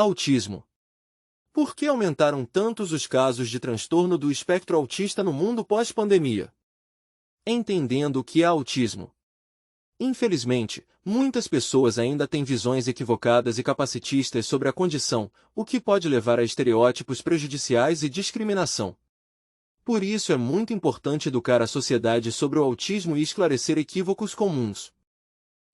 Autismo. Por que aumentaram tantos os casos de transtorno do espectro autista no mundo pós-pandemia? Entendendo o que é autismo. Infelizmente, muitas pessoas ainda têm visões equivocadas e capacitistas sobre a condição, o que pode levar a estereótipos prejudiciais e discriminação. Por isso é muito importante educar a sociedade sobre o autismo e esclarecer equívocos comuns.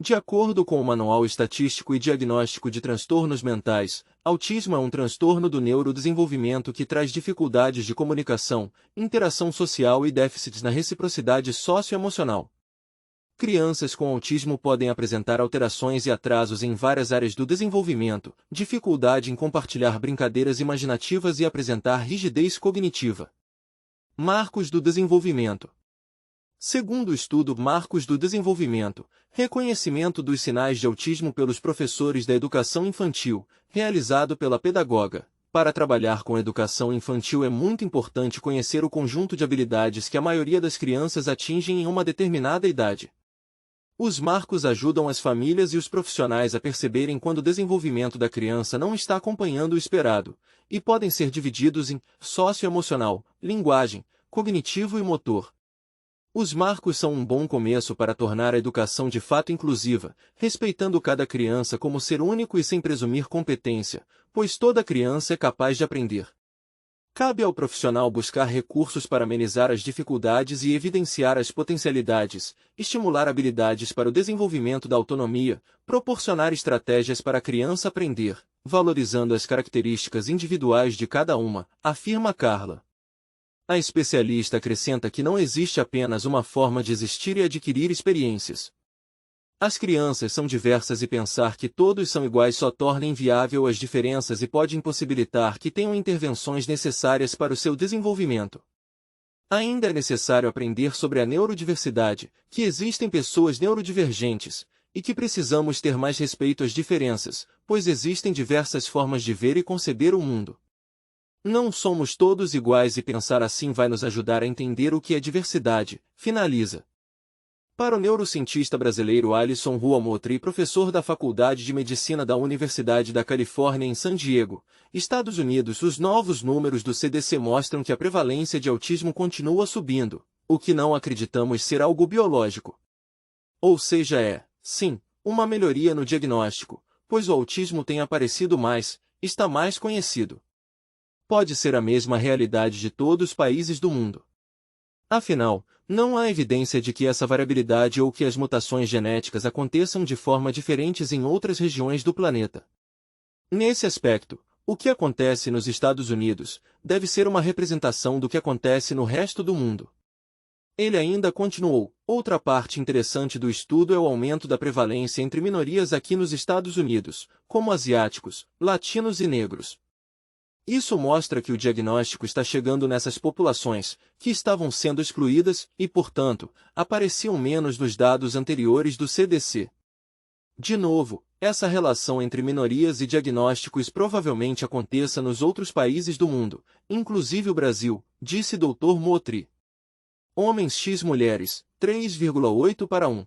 De acordo com o Manual Estatístico e Diagnóstico de Transtornos Mentais, autismo é um transtorno do neurodesenvolvimento que traz dificuldades de comunicação, interação social e déficits na reciprocidade socioemocional. Crianças com autismo podem apresentar alterações e atrasos em várias áreas do desenvolvimento, dificuldade em compartilhar brincadeiras imaginativas e apresentar rigidez cognitiva. Marcos do desenvolvimento. Segundo o estudo Marcos do Desenvolvimento, reconhecimento dos sinais de autismo pelos professores da educação infantil, realizado pela pedagoga. Para trabalhar com educação infantil é muito importante conhecer o conjunto de habilidades que a maioria das crianças atingem em uma determinada idade. Os marcos ajudam as famílias e os profissionais a perceberem quando o desenvolvimento da criança não está acompanhando o esperado, e podem ser divididos em socioemocional, linguagem, cognitivo e motor. Os marcos são um bom começo para tornar a educação de fato inclusiva, respeitando cada criança como ser único e sem presumir competência, pois toda criança é capaz de aprender. Cabe ao profissional buscar recursos para amenizar as dificuldades e evidenciar as potencialidades, estimular habilidades para o desenvolvimento da autonomia, proporcionar estratégias para a criança aprender, valorizando as características individuais de cada uma, afirma Carla. A especialista acrescenta que não existe apenas uma forma de existir e adquirir experiências. As crianças são diversas e pensar que todos são iguais só torna inviável as diferenças e pode impossibilitar que tenham intervenções necessárias para o seu desenvolvimento. Ainda é necessário aprender sobre a neurodiversidade, que existem pessoas neurodivergentes, e que precisamos ter mais respeito às diferenças, pois existem diversas formas de ver e conceber o mundo. Não somos todos iguais e pensar assim vai nos ajudar a entender o que é diversidade, finaliza. Para o neurocientista brasileiro Alisson Rua Motri, professor da Faculdade de Medicina da Universidade da Califórnia em San Diego, Estados Unidos, os novos números do CDC mostram que a prevalência de autismo continua subindo, o que não acreditamos ser algo biológico. Ou seja, sim, uma melhoria no diagnóstico, pois o autismo tem aparecido mais, está mais conhecido. Pode ser a mesma realidade de todos os países do mundo. Afinal, não há evidência de que essa variabilidade ou que as mutações genéticas aconteçam de forma diferentes em outras regiões do planeta. Nesse aspecto, o que acontece nos Estados Unidos deve ser uma representação do que acontece no resto do mundo. Ele ainda continuou: outra parte interessante do estudo é o aumento da prevalência entre minorias aqui nos Estados Unidos, como asiáticos, latinos e negros. Isso mostra que o diagnóstico está chegando nessas populações, que estavam sendo excluídas e, portanto, apareciam menos nos dados anteriores do CDC. De novo, essa relação entre minorias e diagnósticos provavelmente aconteça nos outros países do mundo, inclusive o Brasil, disse Dr. Motri. Homens x mulheres, 3,8 para 1.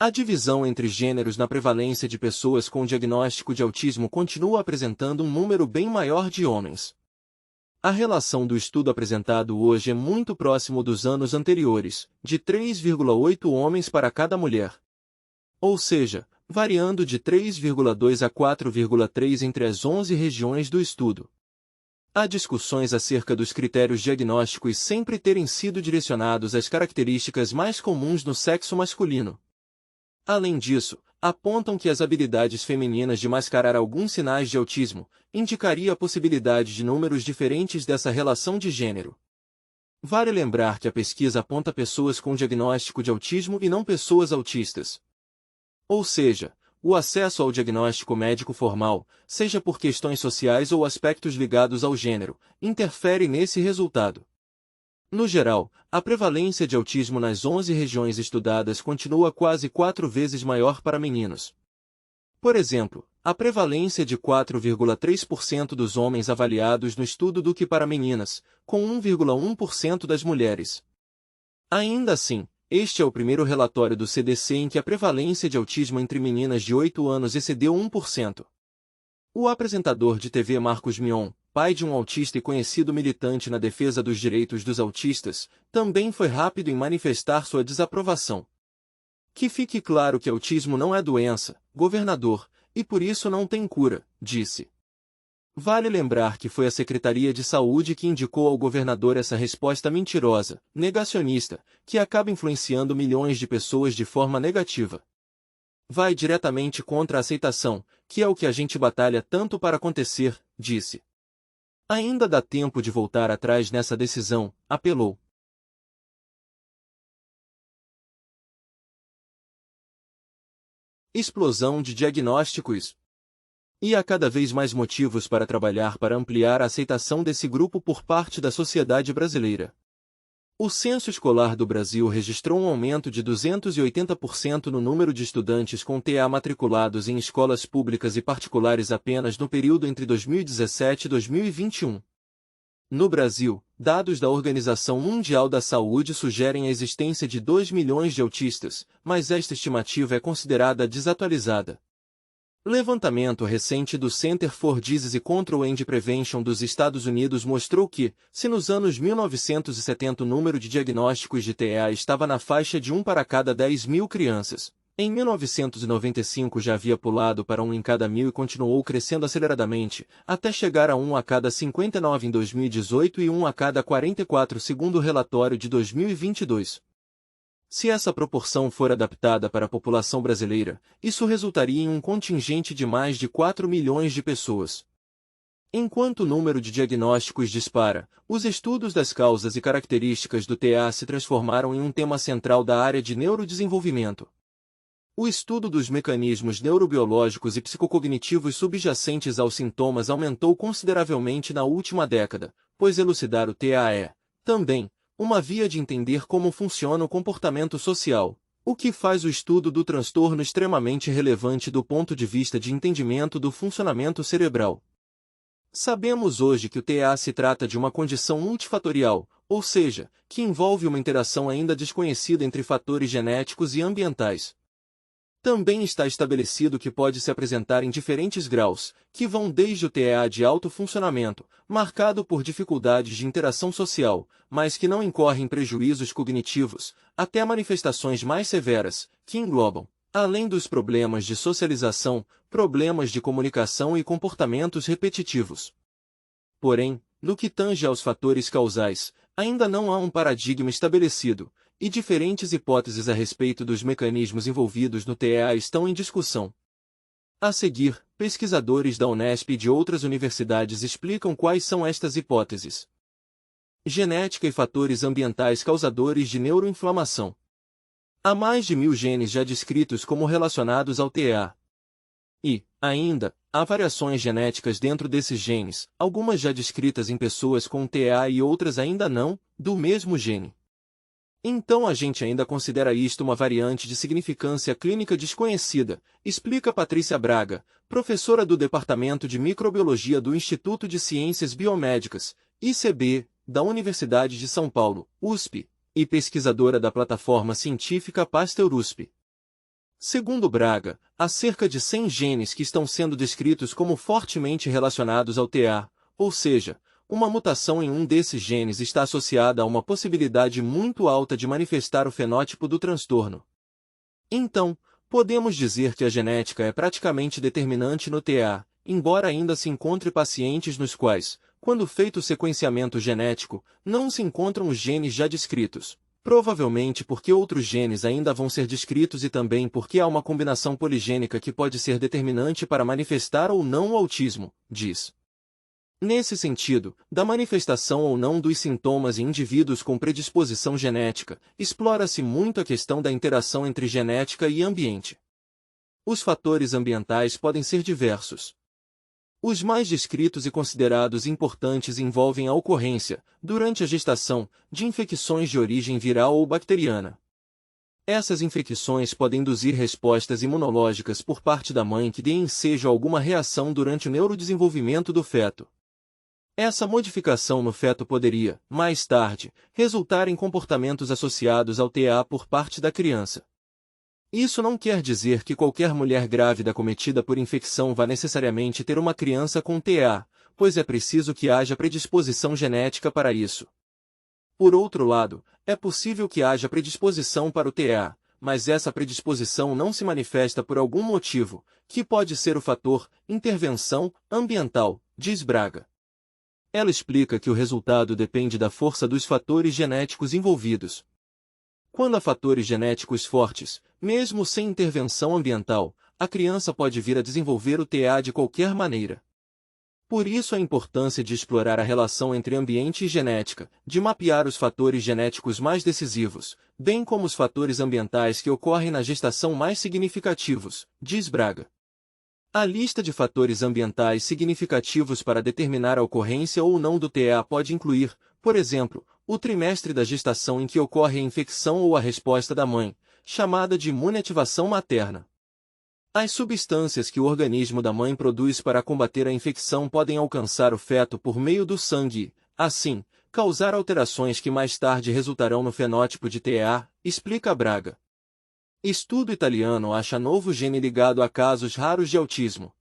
A divisão entre gêneros na prevalência de pessoas com diagnóstico de autismo continua apresentando um número bem maior de homens. A relação do estudo apresentado hoje é muito próximo dos anos anteriores, de 3,8 homens para cada mulher. Ou seja, variando de 3,2 a 4,3 entre as 11 regiões do estudo. Há discussões acerca dos critérios diagnósticos sempre terem sido direcionados às características mais comuns no sexo masculino. Além disso, apontam que as habilidades femininas de mascarar alguns sinais de autismo indicaria a possibilidade de números diferentes dessa relação de gênero. Vale lembrar que a pesquisa aponta pessoas com diagnóstico de autismo e não pessoas autistas. Ou seja, o acesso ao diagnóstico médico formal, seja por questões sociais ou aspectos ligados ao gênero, interfere nesse resultado. No geral, a prevalência de autismo nas 11 regiões estudadas continua quase 4 vezes maior para meninos. Por exemplo, a prevalência de 4,3% dos homens avaliados no estudo do que para meninas, com 1,1% das mulheres. Ainda assim, este é o primeiro relatório do CDC em que a prevalência de autismo entre meninas de 8 anos excedeu 1%. O apresentador de TV Marcos Mion, pai de um autista e conhecido militante na defesa dos direitos dos autistas, também foi rápido em manifestar sua desaprovação. Que fique claro que autismo não é doença, governador, e por isso não tem cura, disse. Vale lembrar que foi a Secretaria de Saúde que indicou ao governador essa resposta mentirosa, negacionista, que acaba influenciando milhões de pessoas de forma negativa. Vai diretamente contra a aceitação, que é o que a gente batalha tanto para acontecer, disse. Ainda dá tempo de voltar atrás nessa decisão, apelou. Explosão de diagnósticos. E há cada vez mais motivos para trabalhar para ampliar a aceitação desse grupo por parte da sociedade brasileira. O Censo Escolar do Brasil registrou um aumento de 280% no número de estudantes com TEA matriculados em escolas públicas e particulares apenas no período entre 2017 e 2021. No Brasil, dados da Organização Mundial da Saúde sugerem a existência de 2 milhões de autistas, mas esta estimativa é considerada desatualizada. Levantamento recente do Center for Disease Control and Prevention dos Estados Unidos mostrou que, se nos anos 1970 o número de diagnósticos de TEA estava na faixa de 1 para cada 10 mil crianças, em 1995 já havia pulado para 1 em cada 1000 e continuou crescendo aceleradamente, até chegar a 1 a cada 59 em 2018 e 1 a cada 44 segundo o relatório de 2022. Se essa proporção for adaptada para a população brasileira, isso resultaria em um contingente de mais de 4 milhões de pessoas. Enquanto o número de diagnósticos dispara, os estudos das causas e características do TEA se transformaram em um tema central da área de neurodesenvolvimento. O estudo dos mecanismos neurobiológicos e psicocognitivos subjacentes aos sintomas aumentou consideravelmente na última década, pois elucidar o TEA é, também, uma via de entender como funciona o comportamento social, o que faz o estudo do transtorno extremamente relevante do ponto de vista de entendimento do funcionamento cerebral. Sabemos hoje que o TEA se trata de uma condição multifatorial, ou seja, que envolve uma interação ainda desconhecida entre fatores genéticos e ambientais. Também está estabelecido que pode se apresentar em diferentes graus, que vão desde o TEA de alto funcionamento, marcado por dificuldades de interação social, mas que não incorrem em prejuízos cognitivos, até manifestações mais severas, que englobam, além dos problemas de socialização, problemas de comunicação e comportamentos repetitivos. Porém, no que tange aos fatores causais, ainda não há um paradigma estabelecido, e diferentes hipóteses a respeito dos mecanismos envolvidos no TEA estão em discussão. A seguir, pesquisadores da Unesp e de outras universidades explicam quais são estas hipóteses. Genética e fatores ambientais causadores de neuroinflamação. Há mais de 1000 genes já descritos como relacionados ao TEA. E, ainda, há variações genéticas dentro desses genes, algumas já descritas em pessoas com TEA e outras ainda não, do mesmo gene. Então a gente ainda considera isto uma variante de significância clínica desconhecida, explica Patrícia Braga, professora do Departamento de Microbiologia do Instituto de Ciências Biomédicas, ICB, da Universidade de São Paulo, USP, e pesquisadora da plataforma científica Pasteur-USP. Segundo Braga, há cerca de 100 genes que estão sendo descritos como fortemente relacionados ao TEA, ou seja, uma mutação em um desses genes está associada a uma possibilidade muito alta de manifestar o fenótipo do transtorno. Então, podemos dizer que a genética é praticamente determinante no TEA, embora ainda se encontre pacientes nos quais, quando feito o sequenciamento genético, não se encontram os genes já descritos. Provavelmente porque outros genes ainda vão ser descritos e também porque há uma combinação poligênica que pode ser determinante para manifestar ou não o autismo, diz. Nesse sentido, da manifestação ou não dos sintomas em indivíduos com predisposição genética, explora-se muito a questão da interação entre genética e ambiente. Os fatores ambientais podem ser diversos. Os mais descritos e considerados importantes envolvem a ocorrência, durante a gestação, de infecções de origem viral ou bacteriana. Essas infecções podem induzir respostas imunológicas por parte da mãe que deem ensejo a alguma reação durante o neurodesenvolvimento do feto. Essa modificação no feto poderia, mais tarde, resultar em comportamentos associados ao TEA por parte da criança. Isso não quer dizer que qualquer mulher grávida cometida por infecção vá necessariamente ter uma criança com TA, pois é preciso que haja predisposição genética para isso. Por outro lado, é possível que haja predisposição para o TA, mas essa predisposição não se manifesta por algum motivo, que pode ser o fator intervenção ambiental, diz Braga. Ela explica que o resultado depende da força dos fatores genéticos envolvidos. Quando há fatores genéticos fortes, mesmo sem intervenção ambiental, a criança pode vir a desenvolver o TA de qualquer maneira. Por isso a importância de explorar a relação entre ambiente e genética, de mapear os fatores genéticos mais decisivos, bem como os fatores ambientais que ocorrem na gestação mais significativos, diz Braga. A lista de fatores ambientais significativos para determinar a ocorrência ou não do TA pode incluir, por exemplo, o trimestre da gestação em que ocorre a infecção ou a resposta da mãe, chamada de imunoativação materna. As substâncias que o organismo da mãe produz para combater a infecção podem alcançar o feto por meio do sangue e, assim, causar alterações que mais tarde resultarão no fenótipo de TA, explica Braga. Estudo italiano acha novo gene ligado a casos raros de autismo.